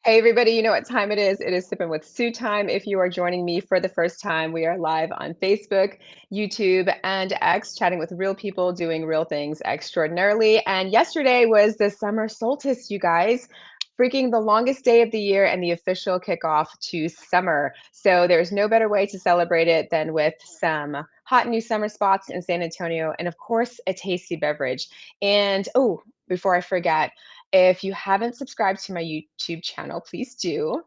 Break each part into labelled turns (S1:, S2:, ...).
S1: Hey everybody, you know what time it is? It is Sippin' with Sue time. If you are joining me for the first time, we are live on Facebook, YouTube, and X, chatting with real people doing real things extraordinarily. And yesterday was the summer solstice, you guys. Freaking the longest day of the year and the official kickoff to summer. So there's no better way to celebrate it than with some hot new summer spots in San Antonio, and of course, a tasty beverage. And oh, before I forget, if you haven't subscribed to my YouTube channel, please do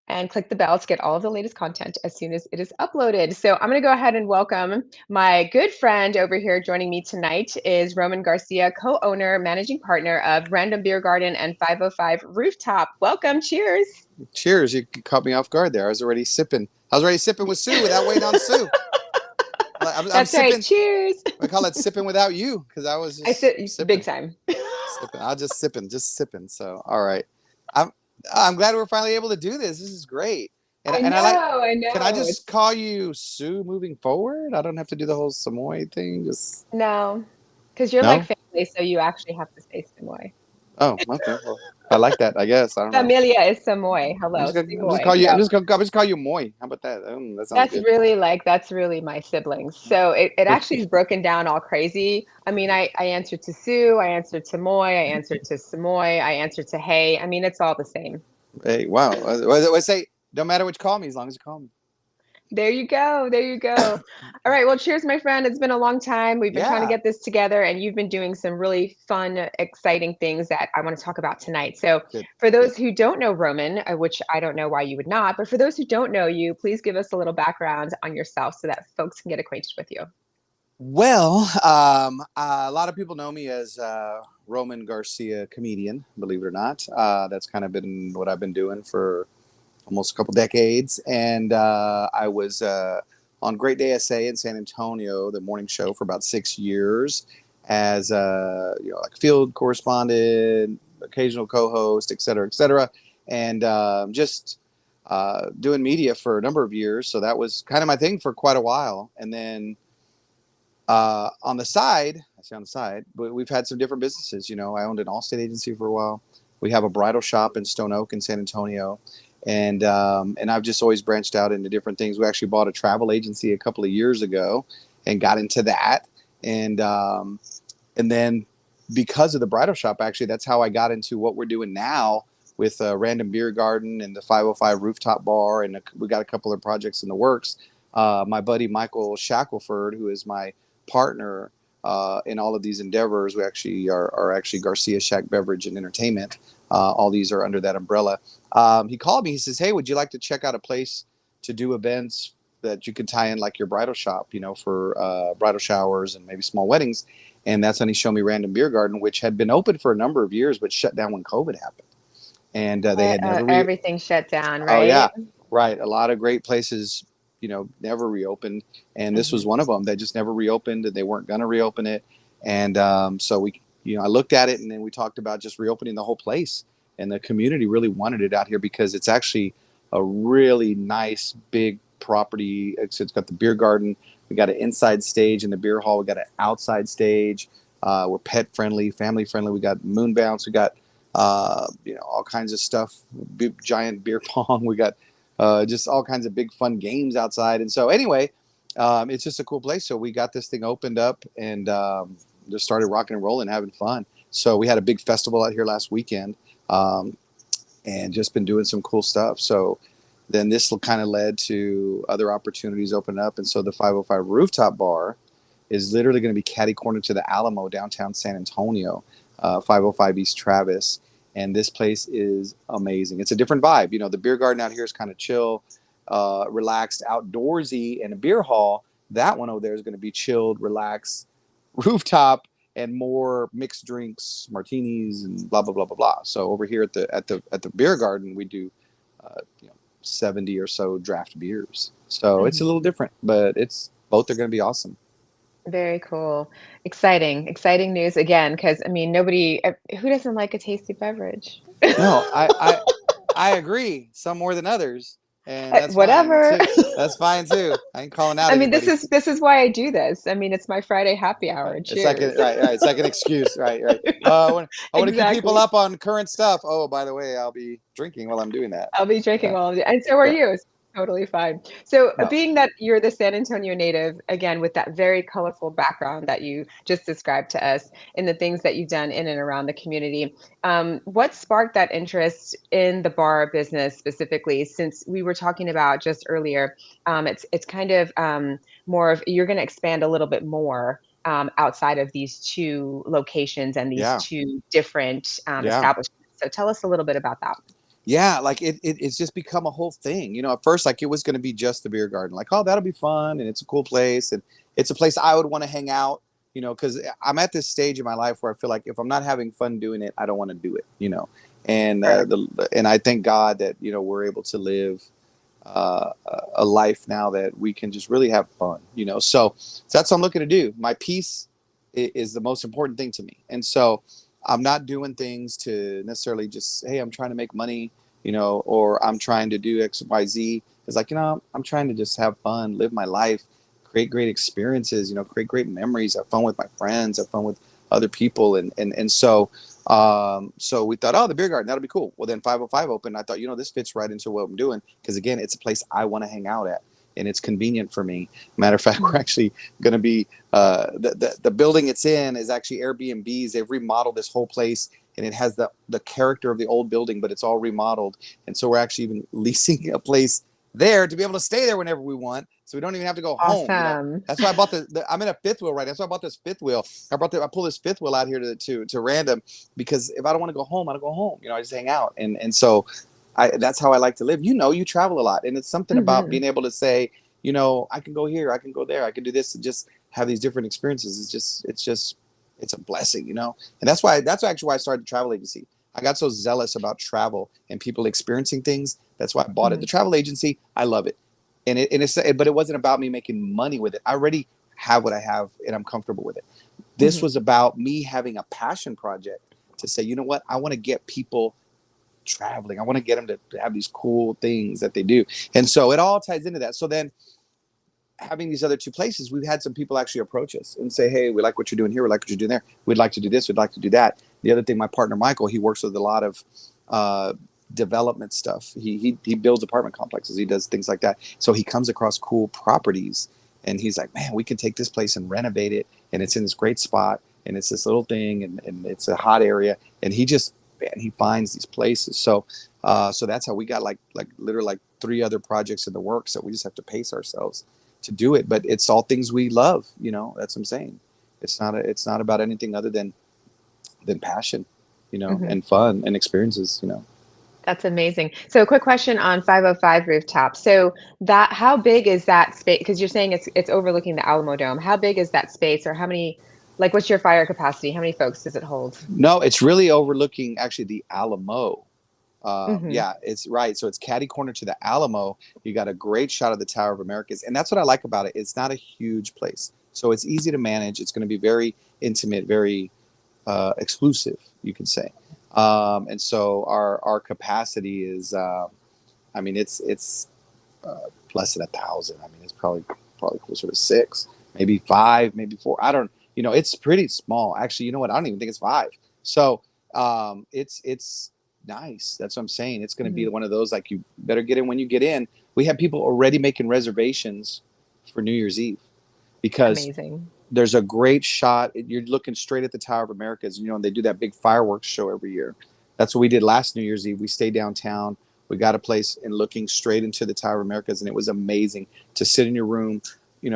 S1: and click the bell to get all of the latest content as soon as it is uploaded. So I'm going to go ahead and welcome my good friend over here. Joining me tonight is Roman Garcia, co-owner, managing partner of Random Beer Garden and 505 Rooftop. Welcome. Cheers.
S2: Cheers. You caught me off guard there. I was already sipping. I was already sipping with Sue without waiting on Sue. I'm
S1: That's right.
S2: sipping.
S1: Cheers.
S2: I call it sipping without you because I was
S1: I
S2: just
S1: sit big
S2: sipping.
S1: time.
S2: Sipping. I just sipping. So, all right. I'm I'm glad we're finally able to do this. This is great. And
S1: I
S2: and I like.
S1: know. I
S2: Can I
S1: know.
S2: just call you Sue moving forward? I don't have to do the whole Szu-Moy thing. Just
S1: No, because you're like
S2: no.
S1: family, so you actually have to say Szu-Moy.
S2: Oh, okay. Well, I like that. I guess I don't know.
S1: Familia is Szu-Moy. Hello,
S2: I'm just
S1: Szu-Moy.
S2: call you.
S1: No,
S2: I'm just call you Moy. How about that? That sounds good.
S1: that's really my siblings. So it actually is broken down all crazy. I mean, I answer to Sue, I answer to Moy, I answer to Szu-Moy, I answer to Hey. I mean, it's all the same.
S2: Hey, wow. I say, don't matter what you call me as long as you call me.
S1: There you go. There you go. All right. Well, cheers, my friend. It's been a long time. We've been trying to
S2: Yeah.
S1: get this together, and you've been doing some really fun, exciting things that I want to talk about tonight. So,
S2: Good.
S1: for
S2: Good.
S1: those who don't know Roman, which I don't know why you would not, but for those who don't know you, please give us a little background on yourself so that folks can get acquainted with you.
S2: Well, a lot of people know me as Roman Garcia, comedian, believe it or not. That's kind of been what I've been doing for almost a couple decades. And I was on Great Day SA in San Antonio, the morning show, for about 6 years as like field correspondent, occasional co-host, et cetera, et cetera, and just doing media for a number of years. So that was kind of my thing for quite a while. And then on the side, I say on the side, but we've had some different businesses. I owned an Allstate agency for a while. We have a bridal shop in Stone Oak in San Antonio, and I've just always branched out into different things. We actually bought a travel agency a couple of years ago, and got into that, and then because of the bridal shop, actually, that's how I got into what we're doing now with Random Beer Garden and the 505 Rooftop Bar, and we got a couple of projects in the works. My buddy Michael Shackelford, who is my partner in all of these endeavors. We actually are actually Garcia Shack Beverage and Entertainment. All these are under that umbrella. He called me. He says, "Hey, would you like to check out a place to do events that you can tie in like your bridal shop, for bridal showers and maybe small weddings?" And that's when he showed me Random Beer Garden, which had been open for a number of years, but shut down when COVID happened. And they had never
S1: Everything shut down,
S2: Oh
S1: right?
S2: yeah, right. A lot of great places, never reopened, and this was
S1: Hmm.
S2: one of them. They just never reopened, and they weren't going to reopen it. And so I looked at it, and then we talked about just reopening the whole place. And the community really wanted it out here because it's actually a really nice big property. It's got the beer garden. We got an inside stage in the beer hall. We got an outside stage. We're pet friendly, family friendly. We got moon bounce. We got all kinds of stuff, big giant beer pong. We got just all kinds of big fun games outside. And so anyway, it's just a cool place. So we got this thing opened up and just started rocking and rolling, having fun. So we had a big festival out here last weekend, um, and just been doing some cool stuff. So then this kind of led to other opportunities opening up. And so the 505 Rooftop Bar is literally going to be catty corner to the Alamo downtown San Antonio, 505 East Travis. And this place is amazing. It's a different vibe. The beer garden out here is kind of chill, relaxed, outdoorsy, and a beer hall. That one over there is going to be chilled, relaxed, rooftop, and more mixed drinks, martinis, and blah blah blah blah blah. So over here at the beer garden, we do uh, you know, 70 or so draft beers. So it's a little
S1: Hmm.
S2: different, but it's both are going to be awesome.
S1: Very cool. Exciting. Exciting news again, because I mean, who doesn't like a tasty beverage?
S2: No, I agree. Some more than others, and that's fine
S1: Whatever.
S2: too. That's fine too. I ain't calling out
S1: I mean, this
S2: anybody.
S1: is this is why I do this. I mean, it's my Friday happy
S2: Right.
S1: hour.
S2: It's like
S1: Cheers.
S2: right. It's like an excuse. Right. I want to keep people
S1: Exactly.
S2: up on current stuff. Oh, by the way, I'll be drinking while I'm doing that.
S1: I'll be drinking
S2: Yeah.
S1: while I'm and so are
S2: Yeah.
S1: you. It's totally fine. So,
S2: No.
S1: being that you're the San Antonio native, again, with that very colorful background that you just described to us and the things that you've done in and around the community, what sparked that interest in the bar business specifically? Since we were talking about just earlier, it's kind of more of you're going to expand a little bit more outside of these two locations and these
S2: Yeah.
S1: two different
S2: Yeah.
S1: establishments. So, tell us a little bit about that.
S2: Yeah, like it's just become a whole thing. At first, like it was going to be just the beer garden. Like, oh, that'll be fun, and it's a cool place, and it's a place I would want to hang out. Because I'm at this stage in my life where I feel like if I'm not having fun doing it, I don't want to do it. And
S1: Right.
S2: and I thank God that we're able to live a life now that we can just really have fun. So that's what I'm looking to do. My peace is the most important thing to me, and so I'm not doing things to necessarily just, hey, I'm trying to make money, or I'm trying to do X, Y, Z. It's like, I'm trying to just have fun, live my life, create great experiences, create great memories, have fun with my friends, have fun with other people. So we thought, oh, the beer garden, that'll be cool. Well, then 505 opened. I thought, this fits right into what I'm doing. Because again, it's a place I want to hang out at. And it's convenient for me. Matter of fact, we're
S1: Mhm.
S2: actually going to be the building it's in is actually Airbnbs. They've remodeled this whole place, and it has the character of the old building, but it's all remodeled. And so we're actually even leasing a place there to be able to stay there whenever we want, so we don't even have to go home.
S1: Awesome.
S2: That's why I bought I'm in a fifth wheel right now. That's why I bought this fifth wheel. I pull this fifth wheel out here to random, because if I don't want to go home, I don't go home. I just hang out, and so that's how I like to live. You travel a lot, and it's something about
S1: Mhm.
S2: being able to say, I can go here, I can go there, I can do this, and just have these different experiences. It's a blessing. And that's actually why I started the travel agency. I got so zealous about travel and people experiencing things. That's why I bought it. The
S1: Mhm.
S2: travel agency, I love it, but it wasn't about me making money with it. I already have what I have, and I'm comfortable with it. This
S1: Mhm.
S2: was about me having a passion project to say, you know what, I want to get people traveling. I want to get them to have these cool things that they do. And so it all ties into that. So then having these other two places, we've had some people actually approach us and say, hey, we like what you're doing here. We like what you're doing there. We'd like to do this. We'd like to do that. The other thing, my partner, Michael, he works with a lot of uh, development stuff. He builds apartment complexes. He does things like that. So he comes across cool properties, and he's like, man, we can take this place and renovate it. And it's in this great spot, and it's this little thing, and it's a hot area. And he finds these places. So that's how we got like literally like three other projects in the works that we just have to pace ourselves to do it. But it's all things we love. That's what I'm saying. It's not about anything other than passion,
S1: Mhm.
S2: and fun and experiences.
S1: That's amazing. So, a quick question on 505 rooftop. So, that how big is that space? Because you're saying it's overlooking the Alamo Dome. How big is that space, or how many? Like, what's your fire capacity? How many folks does it hold?
S2: No, it's really overlooking actually the Alamo.
S1: Mhm.
S2: Yeah, it's right. So it's catty corner to the Alamo. You got a great shot of the Tower of Americas, and that's what I like about it. It's not a huge place, so it's easy to manage. It's going to be very intimate, very exclusive, you could say. And so our capacity is, I mean, it's less than 1,000. I mean, it's probably closer to six, maybe five, maybe four. I don't. It's pretty small. Actually, you know what? I don't even think it's five. So it's nice. That's what I'm saying. It's going to be
S1: Mhm.
S2: one of those like you better get in when you get in. We have people already making reservations for New Year's Eve because
S1: Amazing.
S2: there's a great shot. You're looking straight at the Tower of Americas, and they do that big fireworks show every year. That's what we did last New Year's Eve. We stayed downtown. We got a place and looking straight into the Tower of Americas, and it was amazing to sit in your room,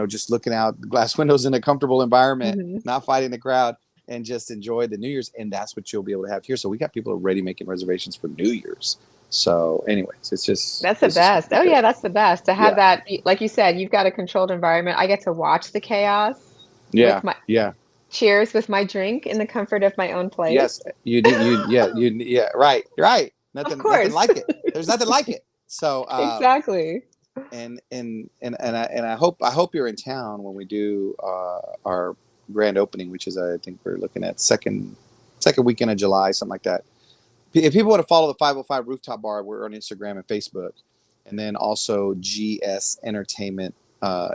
S2: just looking out the glass windows in a comfortable environment,
S1: Mhm.
S2: not fighting the crowd, and just enjoy the New Year's. And that's what you'll be able to have here. So we got people already making reservations for New Year's. So, anyways,
S1: That's the
S2: it's just gonna
S1: best.
S2: be
S1: Oh
S2: good.
S1: yeah, that's the best to have
S2: Yeah,
S1: that. Like you said, you've got a controlled environment. I get to watch the chaos
S2: yeah,
S1: with my
S2: yeah.
S1: cheers with my drink in the comfort of my own
S2: Yes,
S1: place.
S2: yeah, right, right.
S1: Of
S2: Nothing
S1: course.
S2: like it. There's nothing like it. So,
S1: Exactly.
S2: and I hope you're in town when we do our grand opening, which is I think we're looking at second weekend of July, something like that. If people want to follow the 505 Rooftop Bar, we're on Instagram and Facebook. and then also GS Entertainment,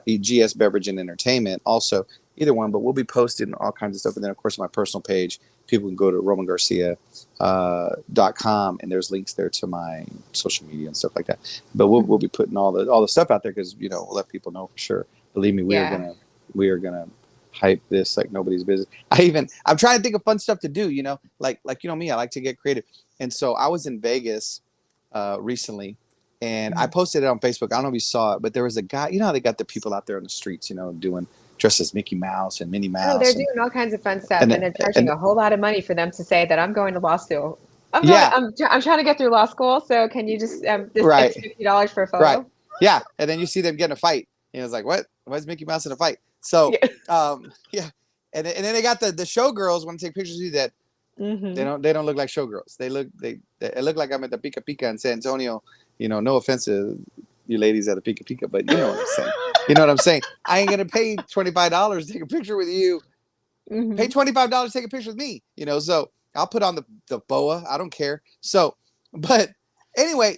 S2: GS Beverage and Entertainment. Also, either one, but we'll be posting all kinds of stuff. And then, of course, my personal page, people can go to romangarcia.com, and there's links there to my social media and stuff like that. But we'll be putting all the stuff out there because we'll let people know for sure. Believe me,
S1: Yeah.
S2: we are gonna hype this like nobody's business. I'm trying to think of fun stuff to do. Like me, I like to get creative. And so I was in Vegas recently, and I posted it on Facebook. I don't know if you saw it, but there was a guy. You know how they got the people out there on the streets, doing dressed as Mickey Mouse and Minnie
S1: Oh, they're
S2: Mouse,
S1: doing all kinds of fun stuff,
S2: and
S1: and they're charging
S2: and
S1: a whole lot of money for them to say that I'm going to law school.
S2: yeah,
S1: I'm trying to get through law school, so can you just it's
S2: right,
S1: $50 for a
S2: right,
S1: photo?
S2: yeah. And then you see them get in a fight, and it's like, what? Why is Mickey Mouse in a fight? So,
S1: Yeah.
S2: yeah, and then they got the showgirls want to take pictures of you that
S1: Hmm.
S2: they don't look like showgirls. They look like I'm at the Pika Pika in San Antonio. No offense to you ladies at the Pika Pika, but you know what I'm saying. You know what I'm saying. I ain't gonna pay $25 to take a picture with you. Pay
S1: Hmm.
S2: $25 to take a picture with me. So I'll put on the boa. I don't care. So, but anyway,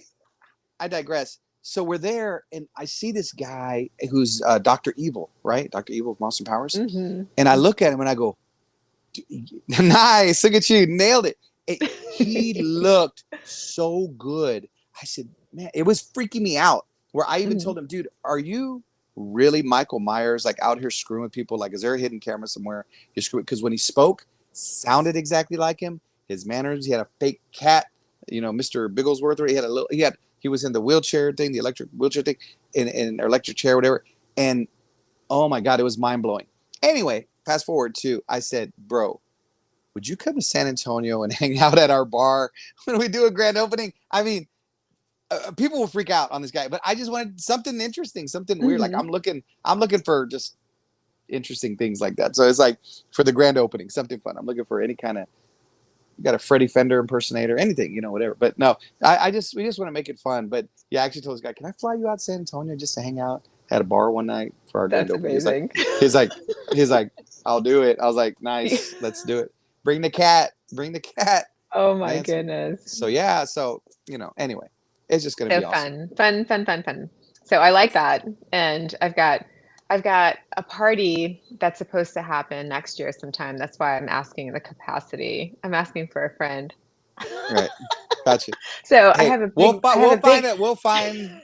S2: I digress. So we're there, and I see this guy who's Dr. Evil, right? Dr. Evil of Austin Powers,
S1: Hmm.
S2: and I look at him and I go, nice, look at you, nailed it. He looked so good. I said, man, it was freaking me out. Where I even
S1: Hmm.
S2: told him, dude, are you really Michael Myers, like out here screwing with people? Like, is there a hidden camera somewhere? You're screwing because when he spoke, sounded exactly like him. His manners. He had a fake cat, Mr. Bigglesworth. Or he was in the wheelchair thing, the electric wheelchair thing, in electric chair, whatever. And oh my god, it was mind blowing. Anyway, fast forward to I said, bro, would you come to San Antonio and hang out at our bar when we do a grand opening? I mean, people will freak out on this guy, but I just wanted something interesting, something weird. Like
S1: Hmm.
S2: I'm looking for just interesting things like that. So it's like for the grand opening, something fun. I'm looking for any kind of, you got a Freddie Fender impersonator, anything, whatever. But no, we just want to make it fun. But yeah, I actually told this guy, can I fly you out to San Antonio just to hang out at a bar one night for our grand
S1: That's
S2: opening?
S1: amazing.
S2: He's like, he's like, I'll do it. I was like, nice, let's do it. Bring the cat,
S1: Oh my
S2: man.
S1: goodness.
S2: So yeah, anyway, it's just gonna
S1: So
S2: be awesome.
S1: fun, fun, fun, fun, fun. So I like that. And I've got a party that's supposed to happen next year sometime. That's why I'm asking the capacity. I'm asking for a friend.
S2: Right, gotcha.
S1: So I
S2: Hey,
S1: have a big I have
S2: we'll
S1: a
S2: find
S1: big
S2: it. We'll find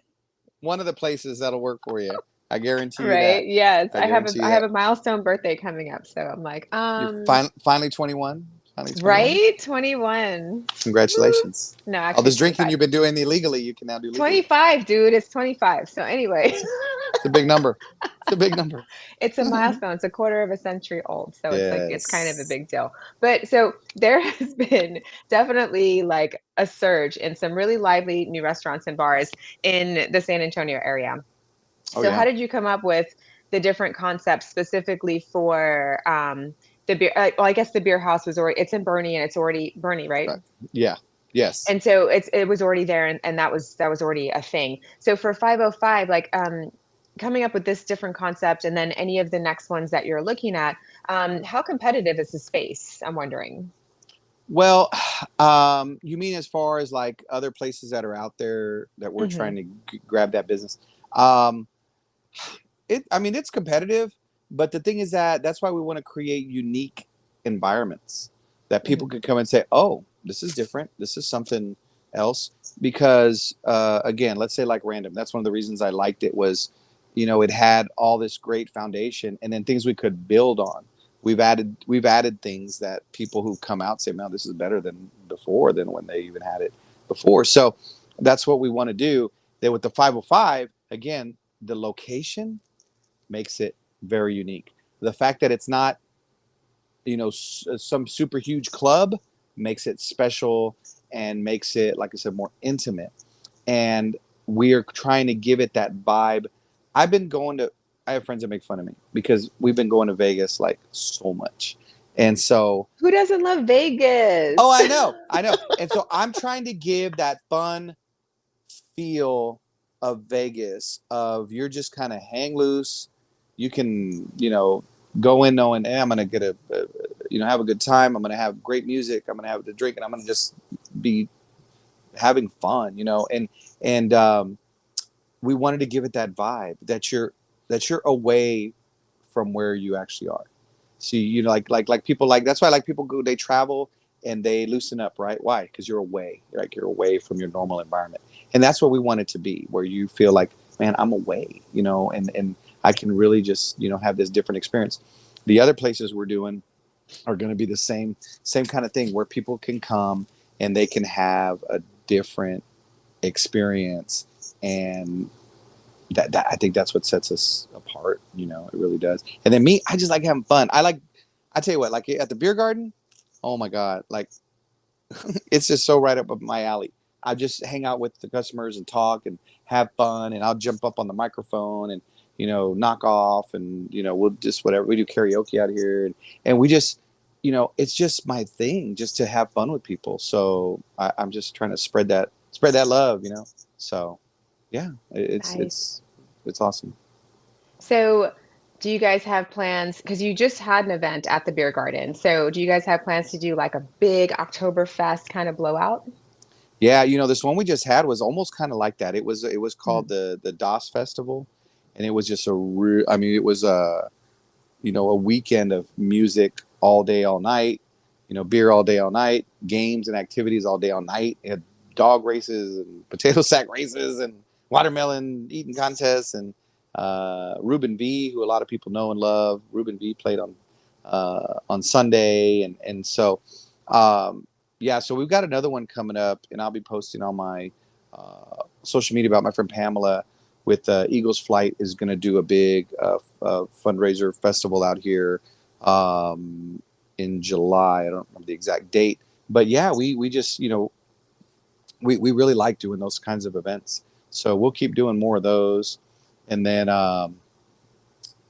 S2: one of the places that'll work for you. I guarantee you that.
S1: right. Yes.
S2: I
S1: I have a
S2: guarantee you
S1: I have
S2: that.
S1: a milestone birthday coming up. So I'm like,
S2: You're finally 21. Finally 21.
S1: right? 21. Woo.
S2: Congratulations.
S1: No,
S2: All
S1: actually
S2: this
S1: it's
S2: drinking
S1: 25.
S2: you've been doing illegally, you can now do legally.
S1: 25, dude. It's 25. So anyway.
S2: It's a big number. It's a big number.
S1: It's a milestone. It's a quarter of a century old. So it's kind of a
S2: Yes.
S1: big deal. But so there has been definitely like a surge in some really lively new restaurants and bars in the San Antonio area.
S2: Oh
S1: So how
S2: yeah.
S1: did you come up with the different concepts specifically for the beer? Well, I guess the beer house was already, it's in Bernie and it's already Bernie, right?
S2: Right. Yeah. Yes.
S1: And so it was already there, and that was already a thing. So for 505, like coming up with this different concept and then any of the next ones that you're looking at, how competitive is the space? I'm wondering.
S2: Well, you mean as far as like other places that are out there that we're
S1: Hmm.
S2: trying to grab that business? Um, I mean, it's competitive, but the thing is that that's why we want to create unique environments that people
S1: Hmm.
S2: can come and say, "Oh, this is different. This is something else." Because again, let's say like random. That's one of the reasons I liked it was, it had all this great foundation and then things we could build on. We've added things that people who come out say, "Man, this is better than before than when they even had it before." So that's what we want to do. Then with the 505, again, the location makes it very unique. The fact that it's not, some super huge club makes it special and makes it, like I said, more intimate. And we are trying to give it that vibe. I've been going to, I have friends that make fun of me because we've been going to Vegas like so much. And so,
S1: Who doesn't love Vegas?
S2: oh, I know. And so I'm trying to give that fun feel of Vegas of you're just kind of hang loose. You can, go in knowing, hey, I'm going to get have a good time. I'm going to have great music. I'm going to have the drink and I'm going to just be having fun, and we wanted to give it that vibe that you're away from where you actually are. See, you know, like people like that's why like people go they travel and they loosen up, right? Why? Because you're away, like you're away from your normal environment, and that's what we want it to be, where you feel like, man, I'm away, you know, and I can really just have this different experience. The other places we're doing are going to be the same kind of thing where people can come and they can have a different experience, and that I think that's what sets us apart. It really does. And then me, I just like having fun. I tell you what, like at the beer garden, oh my god, like it's just so right up my alley. I just hang out with the customers and talk and have fun, and I'll jump up on the microphone and knock off, and we'll just whatever we do karaoke out here, and we just it's just my thing, just to have fun with people. So I'm just trying to spread that love. So yeah,
S1: Nice.
S2: it's awesome.
S1: So, do you guys have plans? Because you just had an event at the beer garden. So, do you guys have plans to do like a big Oktoberfest kind of blowout?
S2: Yeah, this one we just had was almost kind of like that. It was called
S1: Mhm.
S2: the DOS Festival, and it was just a real. I mean, it was a weekend of music all day, all night. Beer all day, all night. Games and activities all day, all night. It had dog races and potato sack races and watermelon eating contests, and Ruben V, who a lot of people know and love. Ruben V played on Sunday, and so um, yeah, so we've got another one coming up, and I'll be posting on my social media about my friend Pamela with Eagles Flight is going to do a big fundraiser festival out here in July. I don't remember the exact date, but yeah, we just we really like doing those kinds of events. So we'll keep doing more of those, and then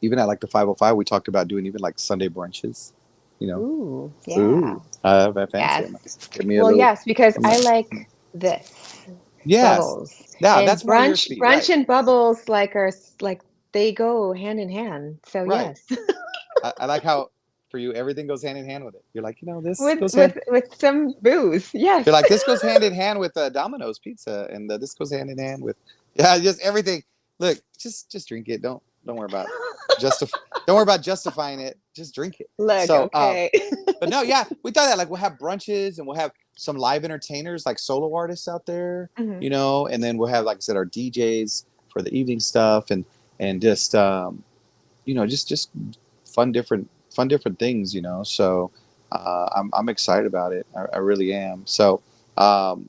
S2: even at like the 505, we talked about doing even like Sunday brunches. You know,
S1: Ooh,
S2: ooh,
S1: yeah.
S2: I fancy it.
S1: Yes.
S2: Give me a
S1: Well,
S2: little.
S1: yes, because
S2: I'm
S1: I
S2: like,
S1: like this.
S2: yes,
S1: Bubbles.
S2: yeah,
S1: And
S2: that's more your speed,
S1: brunch
S2: right?
S1: and bubbles like like they go hand in hand. So
S2: Right.
S1: yes.
S2: I like how for you everything goes hand in hand with it. You're like, this
S1: With
S2: goes hand.
S1: some booze.
S2: You're
S1: Yes.
S2: like, this goes hand in hand with Domino's pizza, and this goes hand in hand with, yeah, just everything. Look, just drink it. Don't worry about Don't worry about justifying it. Just drink it.
S1: Look,
S2: So,
S1: okay.
S2: but no, yeah, we thought that like we'll have brunches and we'll have some live entertainers like solo artists out there,
S1: Mhm.
S2: and then we'll have like I said our DJs for the evening stuff, and just just fun different things, so I'm excited about it. I really am. So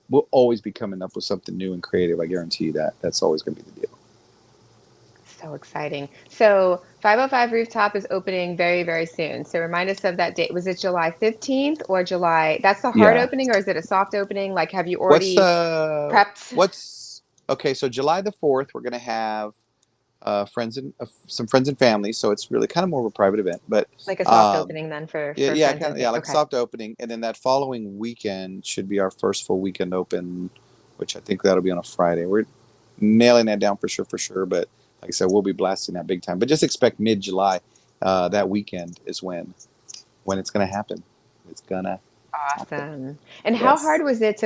S2: we'll always be coming up with something new and creative. I guarantee you that. That's always going to be the deal.
S1: So exciting. So 505 Rooftop is opening very, very soon. So remind us of that date. Was it July 15th or July? That's the hard
S2: Yeah.
S1: opening, or is it a soft opening? Like, have you
S2: What's
S1: already
S2: the
S1: prepped
S2: what's okay? So July the 4th, we're going to have friends and some friends and family. So it's really kind of more of a private event, but
S1: like a soft
S2: um,
S1: opening then for
S2: yeah, yeah,
S1: friends
S2: kind
S1: and
S2: of, yeah,
S1: family?
S2: like a
S1: Okay.
S2: soft opening, and then that following weekend should be our first full weekend open, which I think that'll be on a Friday. We're nailing that down for sure. But like I said, we'll be blasting that big time. But just expect mid July. That weekend is when it's gonna happen. It's gonna happen.
S1: Awesome. And how hard
S2: Yes.
S1: was it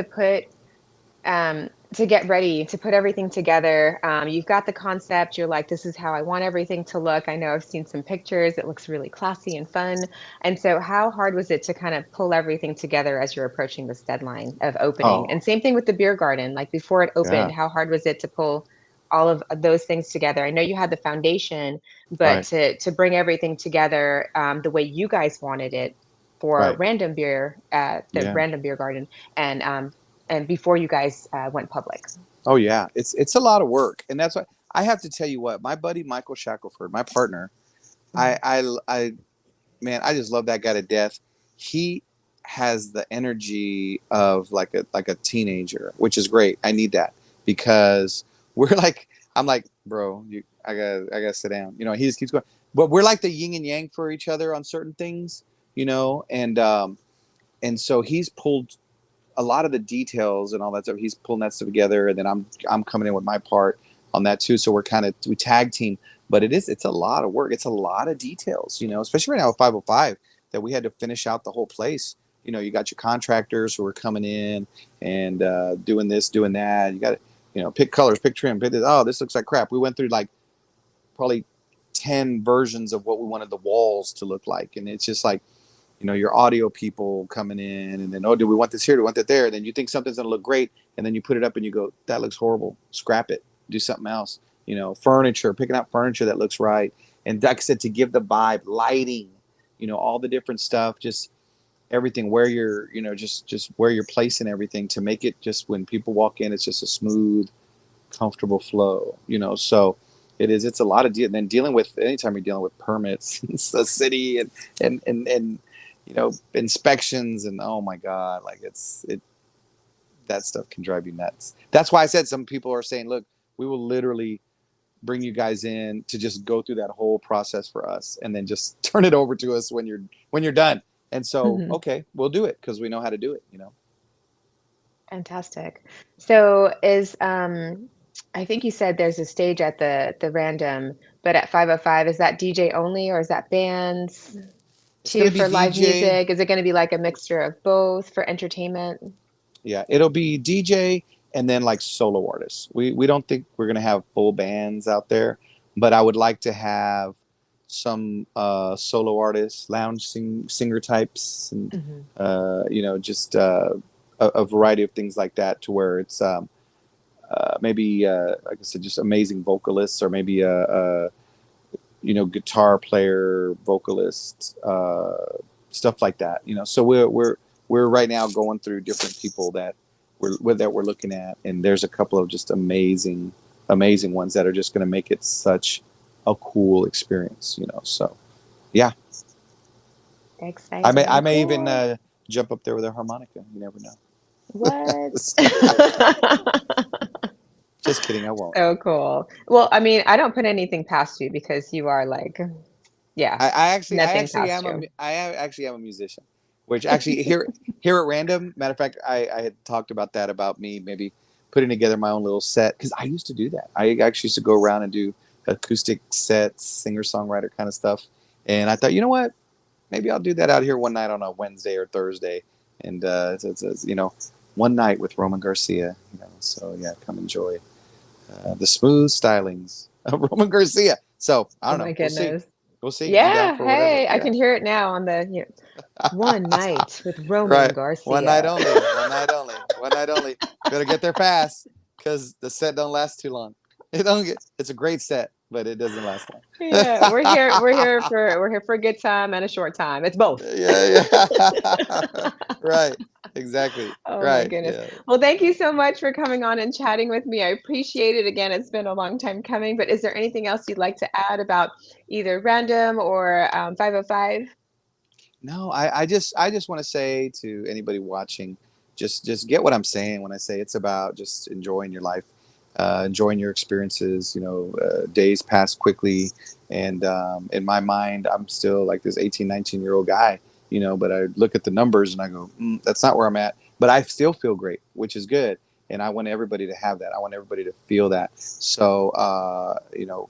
S1: to get ready, to put everything together? You've got the concept, you're like, this is how I want everything to look. I know I've seen some pictures, it looks really classy and fun. And so, how hard was it to kind of pull everything together as you're approaching this deadline of opening?
S2: Oh
S1: And same thing with the beer garden, like before it opened,
S2: yeah.
S1: how hard was it to pull all of those things together? I know you had the foundation, but
S2: Right.
S1: to bring everything together the way you guys wanted it for
S2: Right.
S1: random beer, the
S2: Yeah.
S1: random beer garden, and before you guys went public.
S2: Oh yeah. It's a lot of work, and that's why I have to tell you what my buddy Michael Shackelford, my partner.
S1: Mhm.
S2: I man, I just love that guy to death. He has the energy of like a teenager, which is great. I need that because we're like I'm like, bro, I gotta sit down. He just keeps going. But we're like the yin and yang for each other on certain things, and so he's pulled a lot of the details and all that stuff. He's pulling that stuff together, and then I'm coming in with my part on that too. So we tag team, but it's a lot of work. It's a lot of details, especially right now with 505 that we had to finish out the whole place. You got your contractors who are coming in and doing this, doing that. You got pick colors, pick trim, pick this. Oh, this looks like crap. We went through like probably 10 versions of what we wanted the walls to look like. And it's just like, your audio people coming in, and then, oh, do we want this here? Do we want that there? And then you think something's going to look great. And then you put it up and you go, that looks horrible. Scrap it. Do something else. Furniture, picking out furniture that looks right. And like I said, to give the vibe, lighting, all the different stuff, just everything where you're, just where you're placing everything to make it just when people walk in, it's just a smooth, comfortable flow, so it's a lot of then dealing with, anytime you're dealing with permits, it's the city and inspections, and oh my God, like that stuff can drive you nuts. That's why I said some people are saying, look, we will literally bring you guys in to just go through that whole process for us, and then just turn it over to us when you're done. And so,
S1: Mhm.
S2: okay, we'll do it because we know how to do it.
S1: Fantastic. So I think you said there's a stage at the Random, but at 505, is that DJ only, or is that bands
S2: It's going
S1: too
S2: to be
S1: for live
S2: DJ.
S1: music? Is it going to be like a mixture of both for entertainment?
S2: Yeah, it'll be DJ and then like solo artists. We don't think we're gonna have full bands out there, but I would like to have some solo artists, singer types, and
S1: Hmm.
S2: just a variety of things like that, to where it's maybe like I said, just amazing vocalists, or maybe a guitar player, vocalist, stuff like that. So we're right now going through different people that we're looking at, and there's a couple of just amazing ones that are just going to make it such a cool experience. So yeah, I may even
S1: Cool.
S2: jump up there with a harmonica. You never know.
S1: What?
S2: Just kidding, I won't.
S1: So cool. Well, I mean, I don't put anything past you because you are like, yeah, nothing past you.
S2: I actually am a musician, which actually here at Random. Matter of fact, I had talked about that, about me maybe putting together my own little set, because I used to do that. I actually used to go around and do acoustic sets, singer songwriter kind of stuff. And I thought, you know what, maybe I'll do that out here one night on a Wednesday or Thursday, and it's one night with Roman Garcia. So yeah, come enjoy the smooth stylings of Roman Garcia. So I
S1: Oh
S2: don't
S1: my
S2: know. We'll see.
S1: goodness.
S2: We'll see. I'm down
S1: Yeah,
S2: for whatever.
S1: hey, I
S2: Yeah.
S1: can hear it now on the one night with Roman
S2: Right. One night
S1: Garcia.
S2: only. One night only. One night only. Better get there fast, because the set don't last too long. It's a great set, but it doesn't last long.
S1: Yeah, we're here for a good time and a short time. It's both.
S2: Yeah, yeah. Right. Exactly.
S1: Oh my
S2: Right.
S1: goodness.
S2: Yeah.
S1: Well, thank you so much for coming on and chatting with me. I appreciate it. Again, it's been a long time coming, but is there anything else you'd like to add about either Random or 505?
S2: No, I just want to say to anybody watching, just get what I'm saying when I say it's about just enjoying your life, enjoying your experiences. Days pass quickly, and in my mind, I'm still like this 18, 19-year-old guy. But I look at the numbers and I go, that's not where I'm at. But I still feel great, which is good. And I want everybody to have that. I want everybody to feel that. So,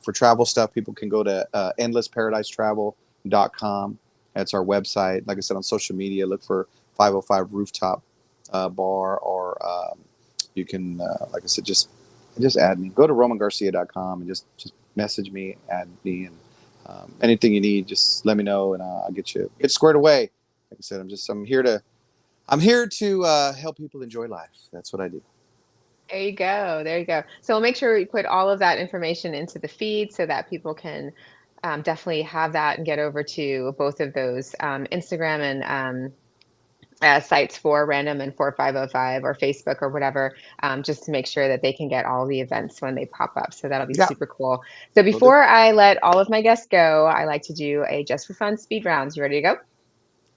S2: for travel stuff, people can go to endlessparadisetravel.com. That's our website. Like I said, on social media, look for 505 Rooftop Bar, or you can, like I said, just add me. Go to romangarcia.com and just message me, add me, and anything you need, just let me know, and I'll get squared away. Like I said, I'm here to help people enjoy life. That's what I do.
S1: There you go. There you go. So we'll make sure we put all of that information into the feed so that people can definitely have that and get over to both of those Instagram and sites for Random and for 505, or Facebook or whatever, just to make sure that they can get all the events when they pop up. So that'll be
S2: Yeah,
S1: super cool. So
S2: will do.
S1: before I let all of my guests go, I like to do a just for fun speed rounds. You ready to go?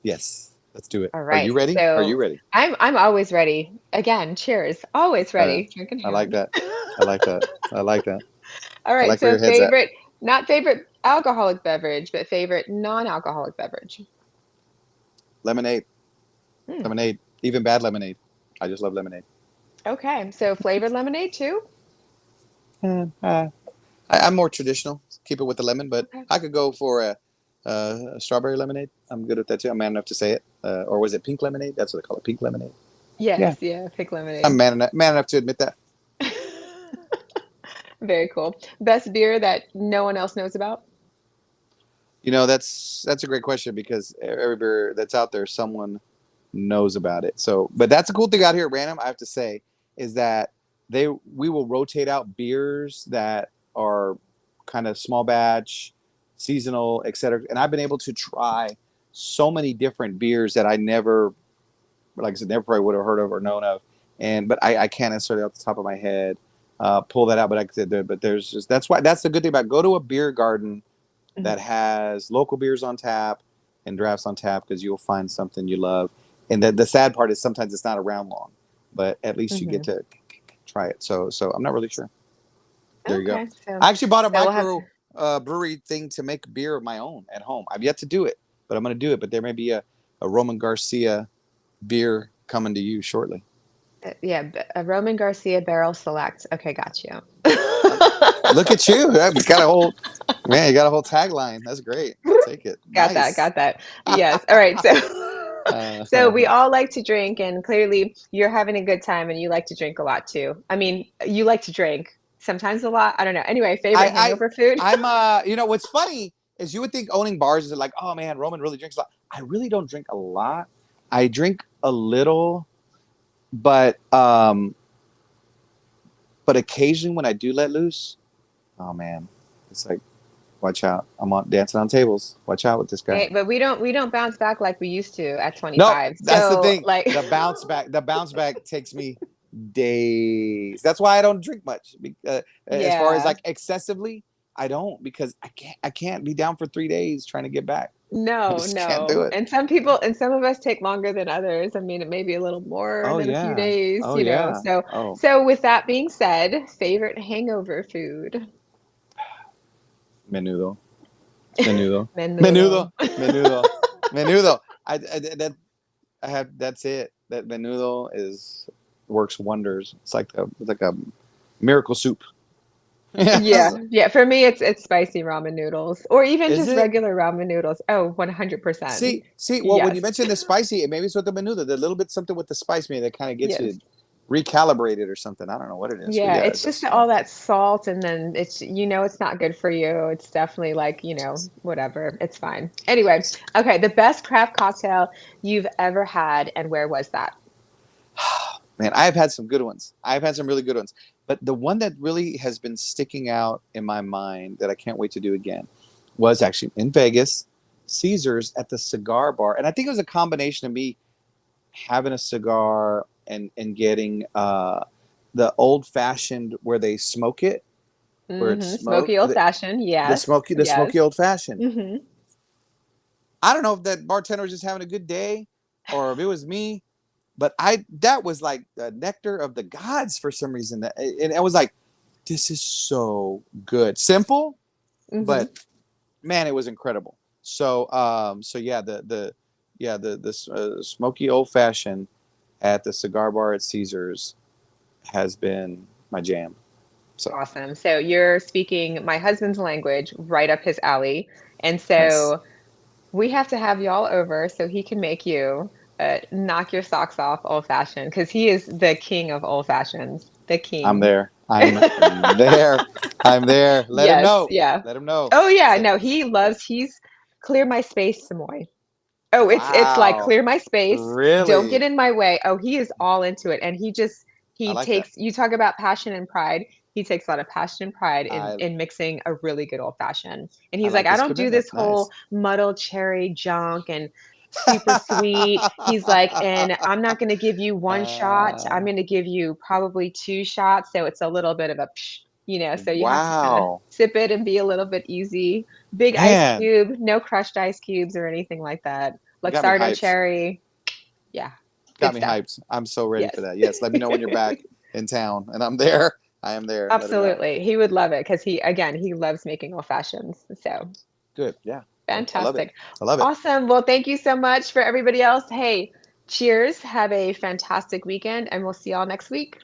S2: Yes, let's do it.
S1: All
S2: Are you
S1: right.
S2: ready? Are you
S1: So
S2: ready?
S1: I'm always ready. Again, cheers. Always
S2: Uh,
S1: ready. Drinking
S2: I like
S1: hard.
S2: that. I like that. I like that.
S1: All
S2: I
S1: right.
S2: like where
S1: So
S2: your head's at.
S1: not favorite alcoholic beverage, but favorite non-alcoholic beverage.
S2: Lemonade.
S1: Hmm.
S2: Lemonade. Even bad lemonade. I just love lemonade.
S1: Okay. So flavored lemonade too.
S2: I'm more traditional. Keep it with the lemon, but
S1: Okay.
S2: I could go for a strawberry lemonade. I'm good with that too. I'm man enough to say it. Or was it pink lemonade? That's what they call it, pink lemonade. Yeah,
S1: Yes. Yeah. Pick
S2: I'm
S1: lemonade.
S2: man enough to admit that.
S1: Very cool. Best beer that no one else knows about?
S2: That's a great question because every beer that's out there, someone knows about it. So, but that's a cool thing out here at Random. I have to say is that we will rotate out beers that are kind of small batch, seasonal, etc. And I've been able to try so many different beers that I never, like I said, never probably would have heard of or known of. But I can't necessarily off the top of my head pull that out. But like I said, but there's just that's the good thing about go to a beer garden that
S1: Mhm.
S2: has local beers on tap and drafts on tap because you'll find something you love. And the sad part is sometimes it's not around long, but at least you get
S1: Mhm.
S2: to try it. So I'm not really sure. There you go.
S1: Okay,
S2: I actually bought a
S1: so we'll have to.
S2: micro brewery thing to make beer of my own at home. I've yet to do it, but I'm going to do it. But there may be a Roman Garcia beer coming to you shortly.
S1: Yeah, a Roman Garcia Barrel Select. Okay, got you.
S2: Look at you. You got a whole man. You got a whole tagline. That's great. I'll take it.
S1: Got that,
S2: Nice.
S1: got that. Yes. All right. So so we
S2: uh,
S1: all like to drink, and clearly you're having a good time and you like to drink a lot too. I mean, you like to drink sometimes a lot. I don't know. Anyway, favorite
S2: I
S1: hangover food?
S2: I'm what's funny is you would think owning bars is like, oh man, Roman really drinks a lot. I really don't drink a lot. I drink a little, but occasionally when I do let loose, oh man, it's like watch out. I'm on dancing on tables. Watch out with this guy.
S1: Hey, but we don't bounce back like we used to at
S2: No,
S1: 25.
S2: that's the
S1: So
S2: thing.
S1: like
S2: The bounce back takes me days. That's why I don't drink much. As far as
S1: yeah.
S2: like excessively, I don't because I can't be down for 3 days trying to get back. I
S1: No,
S2: just can't do
S1: no.
S2: it.
S1: And some people and some of us take longer than others. I mean, it may be a little more
S2: Oh
S1: than a few
S2: yeah.
S1: days,
S2: Oh
S1: you know.
S2: yeah.
S1: So
S2: Oh,
S1: so with that being said, favorite hangover food?
S2: menudo, menudo,
S1: Menudo.
S2: menudo, menudo, menudo. I have. That's it. That menudo is works wonders. It's like a miracle soup.
S1: Yeah,
S2: Yes.
S1: yeah. For me, it's spicy ramen noodles, or even
S2: Is
S1: just
S2: it?
S1: regular ramen noodles. Oh, 100%.
S2: See. Well, when you
S1: Yes,
S2: mentioned the spicy, it maybe it's with the menudo. The little bit something with the spice, maybe that kind of gets
S1: yes.
S2: you recalibrated or something. I don't know what it is, but
S1: Yeah,
S2: yeah,
S1: it's just
S2: that's
S1: all that salt, and then it's not good for you. It's definitely like, whatever. It's fine. Anyway, okay, the best craft cocktail you've ever had, and where was that?
S2: man. I've had some good ones. I've had some really good ones, but the one that really has been sticking out in my mind that I can't wait to do again was actually in Vegas, Caesars at the cigar bar, and I think it was a combination of me having a cigar and getting the old fashioned where they smoke it, where it's
S1: Smoky
S2: smoked,
S1: old fashioned. Yes,
S2: the
S1: yes.
S2: smoky old fashioned.
S1: hmm
S2: I don't know if that bartender was just having a good day or if it was me, but I that was like the nectar of the gods for some reason. And I was like, this is so good, simple,
S1: hmm
S2: but man, it was incredible. So yeah, the smoky old fashioned at the cigar bar at Caesars has been my jam. So
S1: Awesome. So you're speaking my husband's language right up his alley. And
S2: nice.
S1: so we have to have y'all over so he can make you knock your socks off old fashioned because he is the king of old fashions, the
S2: I'm
S1: king.
S2: there. I'm there. I'm there. Let him
S1: Yes,
S2: know.
S1: yeah.
S2: Let him know.
S1: Oh yeah,
S2: Say,
S1: no, he's clear my space, Szu-Moy. Oh, it's like
S2: wow.
S1: clear my space, don't get
S2: Really?
S1: in my way. Oh, he is all into it, and
S2: I
S1: he
S2: like that.
S1: takes you talk about passion and pride. He takes a lot of passion and pride in
S2: I
S1: mixing a really good old fashioned. And
S2: I
S1: he's like,
S2: like
S1: I
S2: his
S1: don't do
S2: commitment.
S1: this whole
S2: Nice.
S1: muddled cherry junk and super sweet. He's like, and I'm not going to give you one shot. I'm
S2: uh,
S1: going to give you probably two shots, so it's a little bit of a psh, so you have to kind of
S2: wow.
S1: sip it and be a little bit easy. Big ice
S2: Man,
S1: cube, no crushed ice cubes or anything like that.
S2: you got me
S1: Luxardo
S2: hyped.
S1: cherry. Yeah,
S2: Got
S1: good
S2: me
S1: stuff.
S2: hyped. I'm so ready for
S1: Yes.
S2: that. Yes, let me know when you're back in town and I'm there. I am there. Let him know.
S1: Absolutely. He would love it because he loves making old fashions. So
S2: Good. Yeah. Good. I love it.
S1: fantastic.
S2: I love it.
S1: Awesome. Well, thank you so much for everybody else. Hey, cheers. Have a fantastic weekend, and we'll see y'all next week.